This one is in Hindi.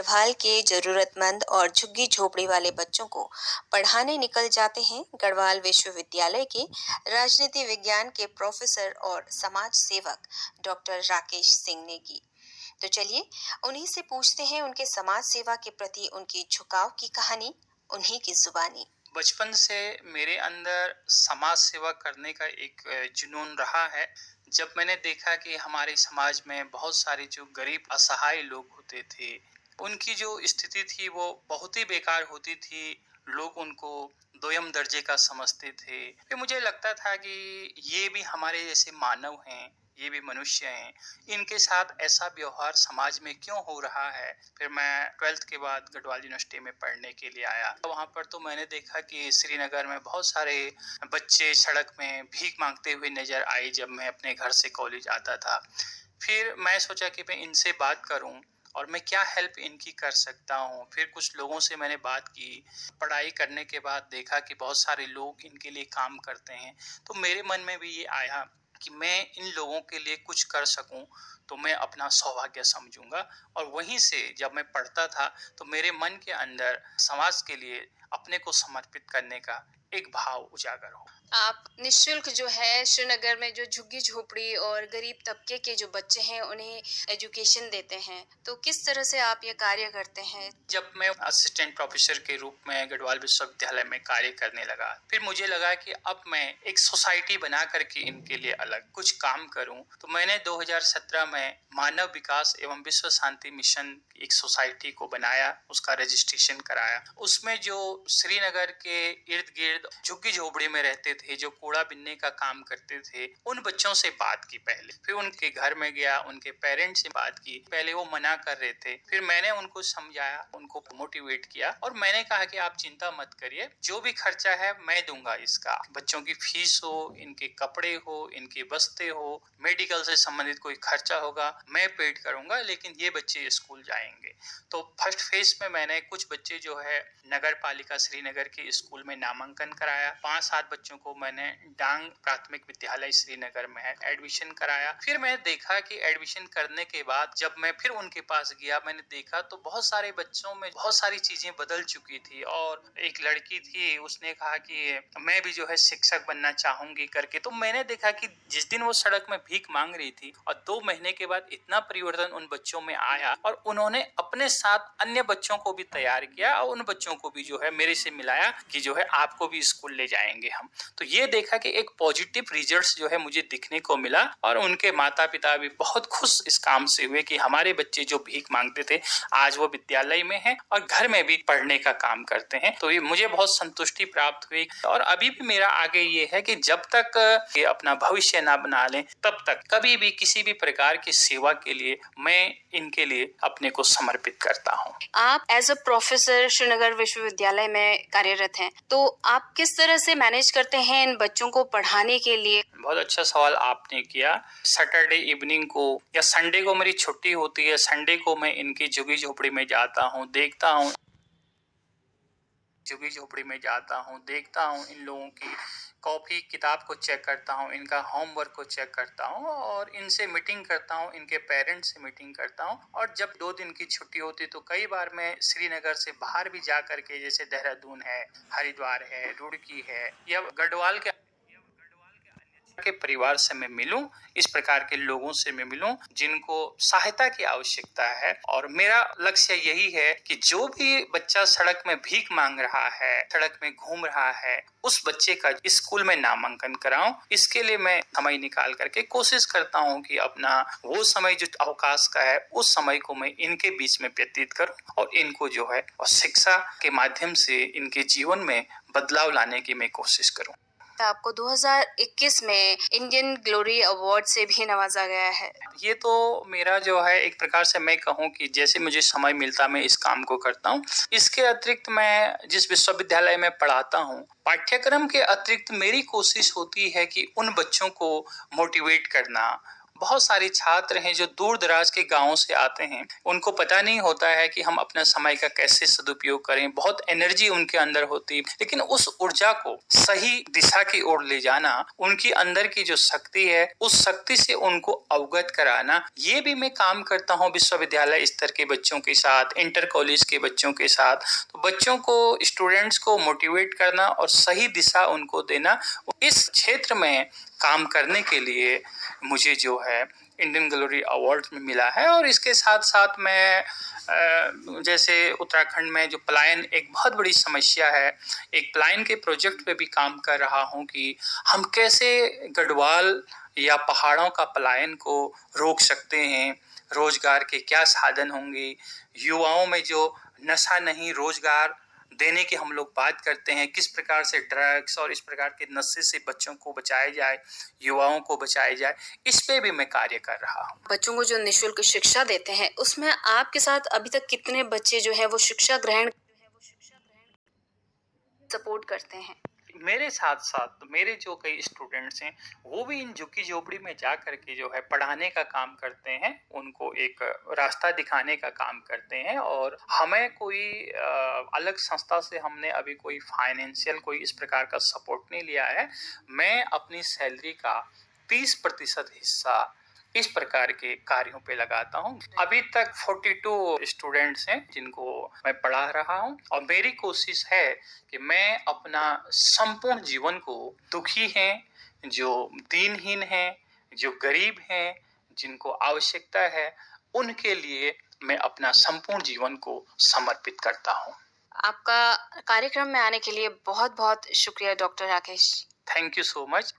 गढ़वाल के जरूरतमंद और झुग्गी झोपड़ी वाले बच्चों को पढ़ाने निकल जाते हैं गढ़वाल विश्वविद्यालय के राजनीति विज्ञान के प्रोफेसर और समाज सेवक डॉक्टर राकेश सिंह नेगी। तो चलिए उन्हीं से पूछते हैं उनके समाज सेवा के प्रति उनकी झुकाव की कहानी, उन्हीं की जुबानी। बचपन से मेरे अंदर समाज सेवा करने का एक जुनून रहा है। जब मैंने देखा कि हमारे समाज में बहुत सारे जो गरीब असहाय लोग होते थे, उनकी जो स्थिति थी वो बहुत ही बेकार होती थी। लोग उनको दोयम दर्जे का समझते थे। फिर मुझे लगता था कि ये भी हमारे जैसे मानव हैं, ये भी मनुष्य हैं, इनके साथ ऐसा व्यवहार समाज में क्यों हो रहा है। फिर मैं 12th के बाद गढ़वाल यूनिवर्सिटी में पढ़ने के लिए आया। वहाँ पर तो मैंने देखा कि श्रीनगर में बहुत सारे बच्चे सड़क में भीख मांगते हुए नजर आए जब मैं अपने घर से कॉलेज आता था। फिर मैं सोचा कि मैं इनसे बात करूं और मैं क्या हेल्प इनकी कर सकता हूं। फिर कुछ लोगों से मैंने बात की। पढ़ाई करने के बाद देखा कि बहुत सारे लोग इनके लिए काम करते हैं। तो मेरे मन में भी ये आया कि मैं इन लोगों के लिए कुछ कर सकूं तो मैं अपना सौभाग्य समझूंगा। और वहीं से जब मैं पढ़ता था तो मेरे मन के अंदर समाज के लिए अपने को समर्पित करने का एक भाव उजागर हो। आप निशुल्क जो है श्रीनगर में जो झुग्गी झोपड़ी और गरीब तबके के जो बच्चे हैं उन्हें एजुकेशन देते हैं, तो किस तरह से आप ये कार्य करते हैं? जब मैं असिस्टेंट प्रोफेसर के रूप में गढ़वाल विश्वविद्यालय में कार्य करने लगा, फिर मुझे लगा कि अब मैं एक सोसाइटी बना करके इनके लिए अलग कुछ काम करूं। तो मैंने 2017 में मानव विकास एवं विश्व शांति मिशन की एक सोसाइटी को बनाया, उसका रजिस्ट्रेशन कराया। उसमें जो श्रीनगर के इर्द गिर्द झुग्गी झोपड़ी में रहते थे, जो कूड़ा बिनने का काम करते थे, उन बच्चों से बात की पहले। फिर उनके घर में गया, उनके पेरेंट्स से बात की। पहले वो मना कर रहे थे, फिर मैंने उनको समझाया, उनको मोटिवेट किया और मैंने कहा कि आप चिंता मत करिए, जो भी खर्चा है मैं दूंगा। इसका बच्चों की फीस हो, इनके कपड़े हो, इनके बस्ते हो, मेडिकल से संबंधित कोई खर्चा होगा मैं पेड करूंगा, लेकिन ये बच्चे स्कूल जाएंगे। तो फर्स्ट फेज में मैंने कुछ बच्चे जो है नगर पालिका श्रीनगर के स्कूल में नामांकन कराया। 5-7 बच्चों को मैंने डांग प्राथमिक विद्यालय श्रीनगर में एडमिशन कराया। फिर मैं देखा कि एडमिशन करने के बाद जब मैं फिर उनके पास गया, मैंने देखा तो बहुत सारे बच्चों में बहुत सारी चीजें बदल चुकी थी। और एक लड़की थी, उसने कहा कि मैं भी जो है शिक्षक बनना चाहूंगी करके। तो मैंने देखा कि जिस दिन वो सड़क में भीख मांग रही थी और 2 महीने के बाद इतना परिवर्तन उन बच्चों में आया और उन्होंने अपने साथ अन्य बच्चों को भी तैयार किया और उन बच्चों को भी जो है मेरे से मिलाया कि जो है आपको भी स्कूल ले जाएंगे हम। तो ये देखा कि एक पॉजिटिव रिजल्ट्स जो है मुझे दिखने को मिला और उनके माता पिता भी बहुत खुश इस काम से हुए कि हमारे बच्चे जो भीख मांगते थे आज वो विद्यालय में हैं और घर में भी पढ़ने का काम करते हैं। तो ये मुझे बहुत संतुष्टि प्राप्त हुई। और अभी भी मेरा आगे ये है कि जब तक ये अपना भविष्य ना बना लें तब तक कभी भी किसी भी प्रकार की सेवा के लिए मैं इनके लिए अपने को समर्पित करता हूँ। आप एज अ प्रोफेसर श्रीनगर विश्वविद्यालय में कार्यरत हैं, तो आप किस तरह से मैनेज करते हैं इन बच्चों को पढ़ाने के लिए? बहुत अच्छा सवाल आपने किया। सैटरडे इवनिंग को या संडे को मेरी छुट्टी होती है। संडे को मैं इनकी झुग्गी झोपड़ी में जाता हूँ, देखता हूँ झुग्गी झोपड़ी में जाता हूँ, देखता हूँ इन लोगों की कॉपी किताब को चेक करता हूँ, इनका होमवर्क को चेक करता हूँ और इनसे मीटिंग करता हूँ, इनके पेरेंट्स से मीटिंग करता हूँ। और जब 2 दिन की छुट्टी होती तो कई बार मैं श्रीनगर से बाहर भी जा करके, जैसे देहरादून है, हरिद्वार है, रुड़की है या गढ़वाल के परिवार से मैं मिलूं, इस प्रकार के लोगों से मैं मिलूं जिनको सहायता की आवश्यकता है। और मेरा लक्ष्य यही है कि जो भी बच्चा सड़क में भीख मांग रहा है, सड़क में घूम रहा है, उस बच्चे का स्कूल में नामांकन कराऊं। इसके लिए मैं समय निकाल करके कोशिश करता हूं कि अपना वो समय जो अवकाश का है उस समय को मैं इनके बीच में व्यतीत करूं और इनको जो है और शिक्षा के माध्यम से इनके जीवन में बदलाव लाने की मैं कोशिश करूं। आपको 2021 में इंडियन ग्लोरी अवार्ड से भी नवाजा गया है। ये तो मेरा जो है एक प्रकार से मैं कहूँ कि जैसे मुझे समय मिलता मैं इस काम को करता हूँ। इसके अतिरिक्त मैं जिस विश्वविद्यालय में पढ़ाता हूँ, पाठ्यक्रम के अतिरिक्त मेरी कोशिश होती है कि उन बच्चों को मोटिवेट करना, बहुत सारे छात्र हैं जो दूर दराज के गांवों से आते हैं, उनको पता नहीं होता है कि हम अपना समय का कैसे सदुपयोग करें। बहुत एनर्जी उनके अंदर होती, लेकिन उस ऊर्जा को सही दिशा की ओर ले जाना, उनकी अंदर की जो शक्ति है उस शक्ति से उनको अवगत कराना, ये भी मैं काम करता हूँ विश्वविद्यालय स्तर के बच्चों के साथ, इंटर कॉलेज के बच्चों के साथ। तो बच्चों को, स्टूडेंट्स को मोटिवेट करना और सही दिशा उनको देना, इस क्षेत्र में काम करने के लिए मुझे जो है इंडियन ग्लोरी अवार्ड में मिला है। और इसके साथ साथ मैं जैसे उत्तराखंड में जो पलायन एक बहुत बड़ी समस्या है, एक पलायन के प्रोजेक्ट पे भी काम कर रहा हूँ कि हम कैसे गढ़वाल या पहाड़ों का पलायन को रोक सकते हैं, रोजगार के क्या साधन होंगे, युवाओं में जो नशा नहीं रोजगार देने की हम लोग बात करते हैं, किस प्रकार से ड्रग्स और इस प्रकार के नशे से बच्चों को बचाया जाए, युवाओं को बचाया जाए, इस पे भी मैं कार्य कर रहा हूँ। बच्चों को जो निःशुल्क शिक्षा देते हैं, उसमें आपके साथ अभी तक कितने बच्चे जो है वो शिक्षा ग्रहण सपोर्ट करते हैं? मेरे साथ साथ मेरे जो कई स्टूडेंट्स हैं, वो भी इन झुग्गी झोपड़ी में जा करके जो है पढ़ाने का काम करते हैं, उनको एक रास्ता दिखाने का काम करते हैं। और हमें कोई अलग संस्था से हमने अभी कोई फाइनेंशियल कोई इस प्रकार का सपोर्ट नहीं लिया है। मैं अपनी सैलरी का 30% हिस्सा इस प्रकार के कार्यों पे लगाता हूँ। अभी तक 42 स्टूडेंट्स हैं जिनको मैं पढ़ा रहा हूँ, और मेरी कोशिश है कि मैं अपना संपूर्ण जीवन को, दुखी हैं, जो दीनहीन हैं, जो गरीब हैं, जिनको आवश्यकता है, उनके लिए मैं अपना संपूर्ण जीवन को समर्पित करता हूँ। आपका कार्यक्रम में आने के लिए बहुत-बहुत शुक्रिया doctor Rakesh. Thank you so much.